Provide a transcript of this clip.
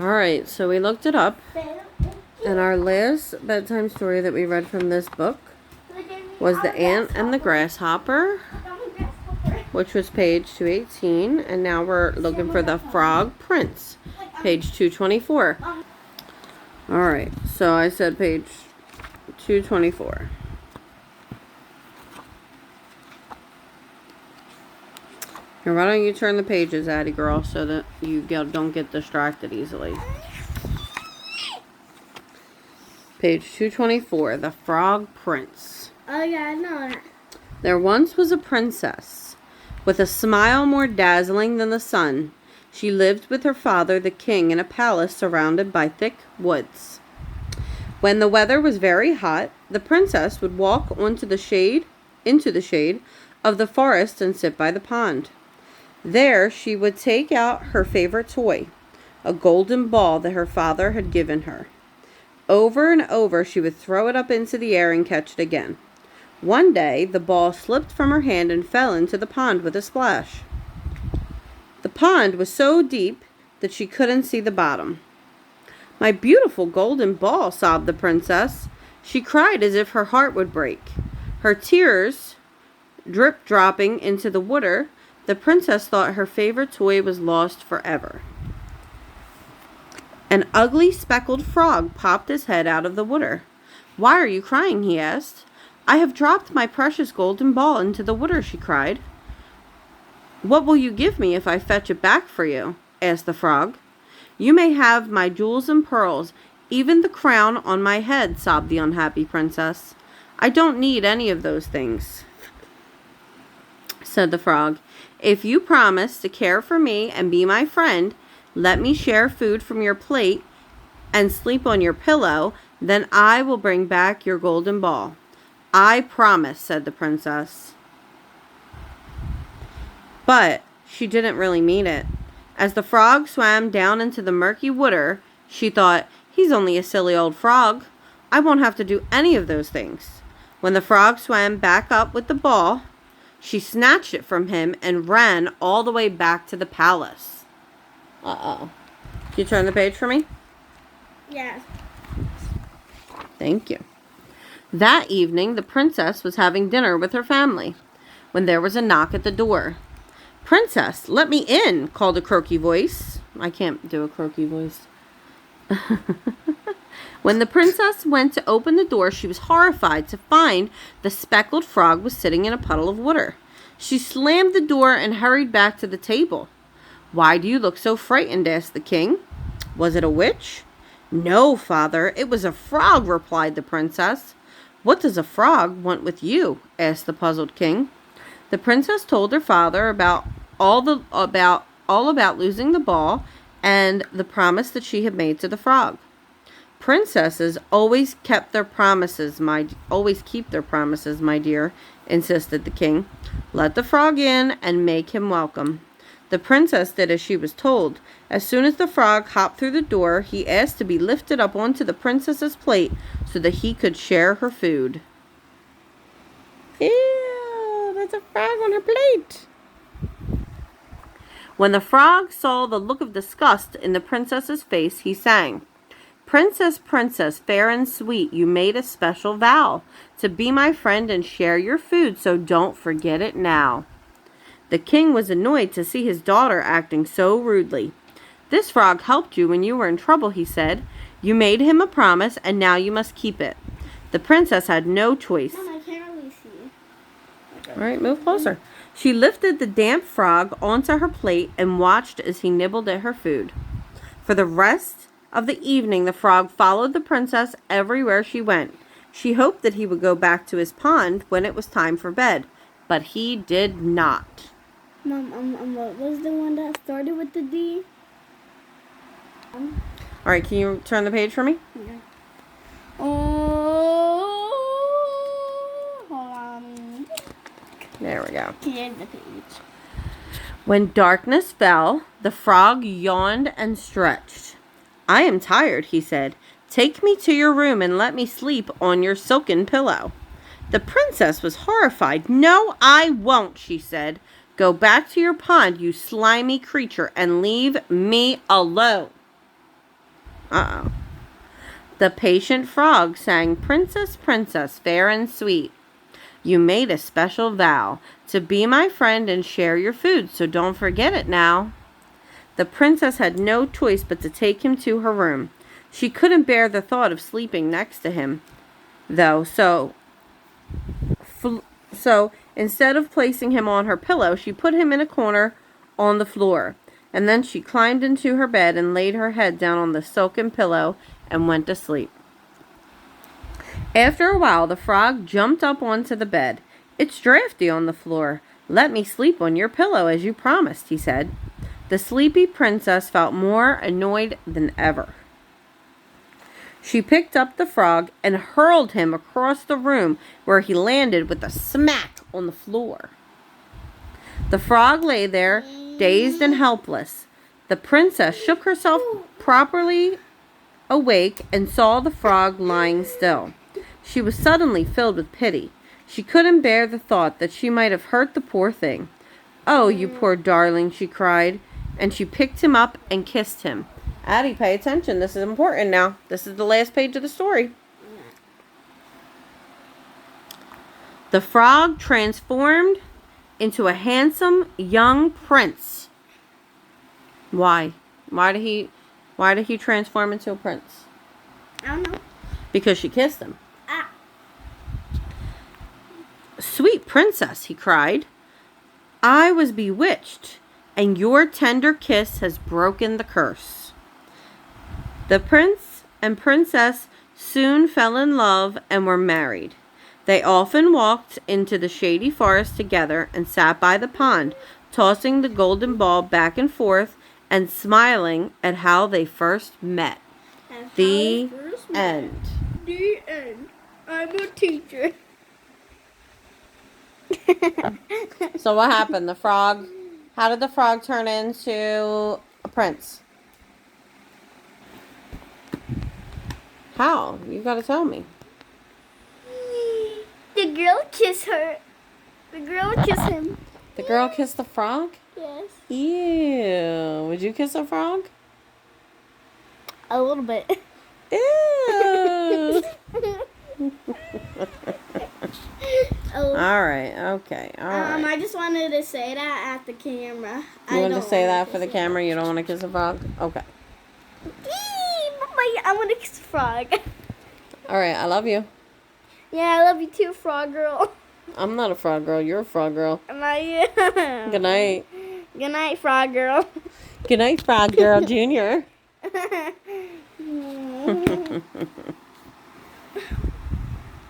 Alright, so we looked it up. And our last bedtime story that we read from this book was The Ant and the Grasshopper, which was page 218. And now we're looking for The Frog Prince, page 224. Alright, so I said page 224. Here, why don't you turn the pages, Addie girl, so that you don't get distracted easily. Page 224, The Frog Prince. Oh yeah, I know that. There once was a princess, with a smile more dazzling than the sun. She lived with her father, the king, in a palace surrounded by thick woods. When the weather was very hot, the princess would walk into the shade of the forest and sit by the pond. There she would take out her favorite toy, a golden ball that her father had given her. Over and over she would throw it up into the air and catch it again. One day the ball slipped from her hand and fell into the pond with a splash. The pond was so deep that she couldn't see the bottom. "My beautiful golden ball," sobbed the princess. She cried as if her heart would break. Her tears drip-dropping into the water, the princess thought her favorite toy was lost forever. An ugly speckled frog popped his head out of the water. "Why are you crying?" he asked. "I have dropped my precious golden ball into the water," she cried. "What will you give me if I fetch it back for you?" asked the frog. "You may have my jewels and pearls, even the crown on my head," sobbed the unhappy princess. "I don't need any of those things," said the frog. "If you promise to care for me and be my friend, let me share food from your plate and sleep on your pillow, then I will bring back your golden ball." "I promise," said the princess. But she didn't really mean it. As the frog swam down into the murky water, she thought, "He's only a silly old frog. I won't have to do any of those things." When the frog swam back up with the ball, she snatched it from him and ran all the way back to the palace. Uh-oh. Can you turn the page for me? Yes. Thank you. That evening, the princess was having dinner with her family when there was a knock at the door. "Princess, let me in," called a croaky voice. I can't do a croaky voice. When the princess went to open the door, she was horrified to find the speckled frog was sitting in a puddle of water. She slammed the door and hurried back to the table. "Why do you look so frightened?" asked the king. "Was it a witch?" "No, father, it was a frog," replied the princess. "What does a frog want with you?" asked the puzzled king. The princess told her father all about losing the ball and the promise that she had made to the frog. "Princesses always keep their promises, my dear," insisted the king. "Let the frog in and make him welcome." The princess did as she was told. As soon as the frog hopped through the door, he asked to be lifted up onto the princess's plate so that he could share her food. Ew, there's a frog on her plate. When the frog saw the look of disgust in the princess's face, he sang, "Princess, princess, fair and sweet, you made a special vow to be my friend and share your food, so don't forget it now." The king was annoyed to see his daughter acting so rudely. "This frog helped you when you were in trouble," he said. "You made him a promise, and now you must keep it." The princess had no choice. Mom, I can't really see. All right, move closer. She lifted the damp frog onto her plate and watched as he nibbled at her food. For the rest of the evening, the frog followed the princess everywhere she went. She hoped that he would go back to his pond when it was time for bed, but he did not. Mom, what was the one that started with the D? All right, can you turn the page for me? Okay. Oh, hold on. There we go. Here's the page. When darkness fell, the frog yawned and stretched. "I am tired," he said. "Take me to your room and let me sleep on your silken pillow." The princess was horrified. "No, I won't," she said. "Go back to your pond, you slimy creature, and leave me alone." Uh-oh. The patient frog sang, "Princess, princess, fair and sweet, you made a special vow to be my friend and share your food, so don't forget it now." The princess had no choice but to take him to her room. She couldn't bear the thought of sleeping next to him, though, so instead of placing him on her pillow, she put him in a corner on the floor. And then she climbed into her bed and laid her head down on the silken pillow and went to sleep. After a while, the frog jumped up onto the bed. "It's drafty on the floor. Let me sleep on your pillow as you promised," he said. The sleepy princess felt more annoyed than ever. She picked up the frog and hurled him across the room, where he landed with a smack on the floor. The frog lay there, dazed and helpless. The princess shook herself properly awake and saw the frog lying still. She was suddenly filled with pity. She couldn't bear the thought that she might have hurt the poor thing. "Oh, you poor darling," she cried, and she picked him up and kissed him. Addie, pay attention. This is important now. This is the last page of the story. The frog transformed into a handsome young prince. Why? Why did he transform into a prince? I don't know. Because she kissed him. Ah. "Sweet princess," he cried, "I was bewitched, and your tender kiss has broken the curse." The prince and princess soon fell in love and were married. They often walked into the shady forest together and sat by the pond, tossing the golden ball back and forth and smiling at how they first met. The end. The end. I'm a teacher. So what happened? How did the frog turn into a prince? How? You gotta tell me. The girl kissed her. The girl kissed him. The girl kissed the frog? Yes. Ew. Would you kiss a frog? A little bit. Ew. Oh. Alright, okay. Alright. I just wanted to say that at the camera. You wanted to say that for the camera? You don't want to kiss a frog? Okay. I want to kiss a frog. Alright, I love you. Yeah, I love you too, frog girl. I'm not a frog girl. You're a frog girl. Not you. Good night. Good night, frog girl. Good night, frog girl junior.